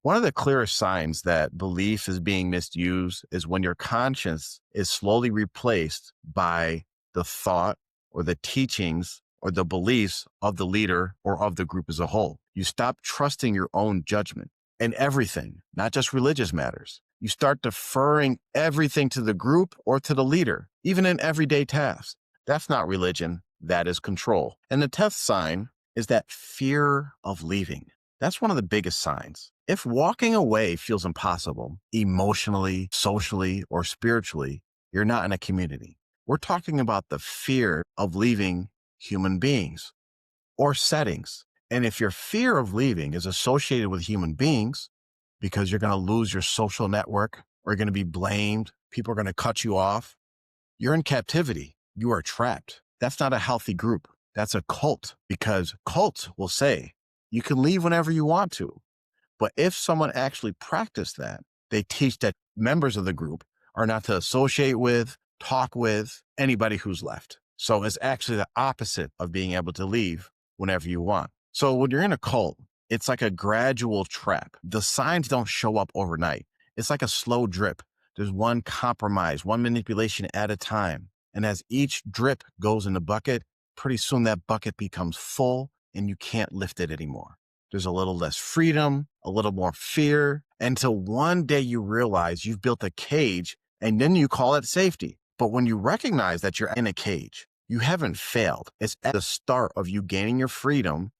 One of the clearest signs that belief is being misused is when your conscience is slowly replaced by the thought or the teachings or the beliefs of the leader or of the group as a whole. You stop trusting your own judgment in everything, not just religious matters. You start deferring everything to the group or to the leader, even in everyday tasks. That's not religion, that is control. And the 10th sign is that fear of leaving. That's one of the biggest signs. If walking away feels impossible, emotionally, socially, or spiritually, you're not in a community. We're talking about the fear of leaving human beings or settings. And if your fear of leaving is associated with human beings, because you're going to lose your social network or you're going to be blamed, people are going to cut you off, you're in captivity. You are trapped. That's not a healthy group. That's a cult, because cults will say you can leave whenever you want to. But if someone actually practiced that, they teach that members of the group are not to associate with, talk with anybody who's left. So it's actually the opposite of being able to leave whenever you want. So when you're in a cult, it's like a gradual trap. The signs don't show up overnight. It's like a slow drip. There's one compromise, one manipulation at a time. And as each drip goes in the bucket, pretty soon that bucket becomes full and you can't lift it anymore. There's a little less freedom, a little more fear, until one day you realize you've built a cage and then you call it safety. But when you recognize that you're in a cage, you haven't failed. It's at the start of you gaining your freedom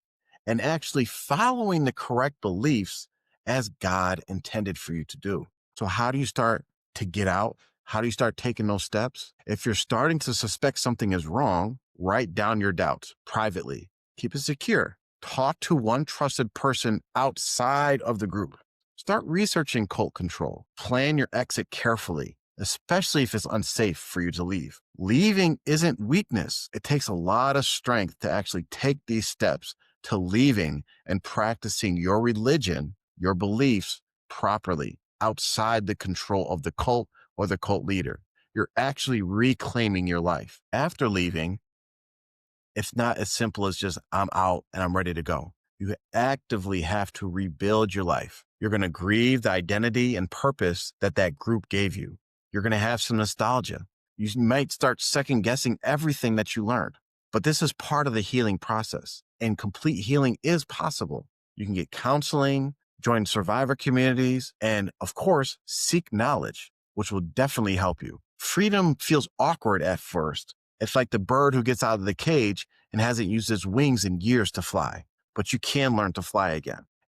and actually following the correct beliefs as God intended for you to do. So how do you start to get out? How do you start taking those steps? If you're starting to suspect something is wrong, write down your doubts privately. Keep it secure. Talk to one trusted person outside of the group. Start researching cult control. Plan your exit carefully, especially if it's unsafe for you to leave. Leaving isn't weakness. It takes a lot of strength to actually take these steps to leaving and practicing your religion, your beliefs properly outside the control of the cult or the cult leader. You're actually reclaiming your life. After leaving, it's not as simple as just, I'm out and I'm ready to go. You actively have to rebuild your life. You're going to grieve the identity and purpose that that group gave you. You're going to have some nostalgia. You might start second guessing everything that you learned, but this is part of the healing process, and complete healing is possible. You can get counseling, join survivor communities, and of course, seek knowledge, which will definitely help you. Freedom feels awkward at first. It's like the bird who gets out of the cage and hasn't used its wings in years to fly, but you can learn to fly again.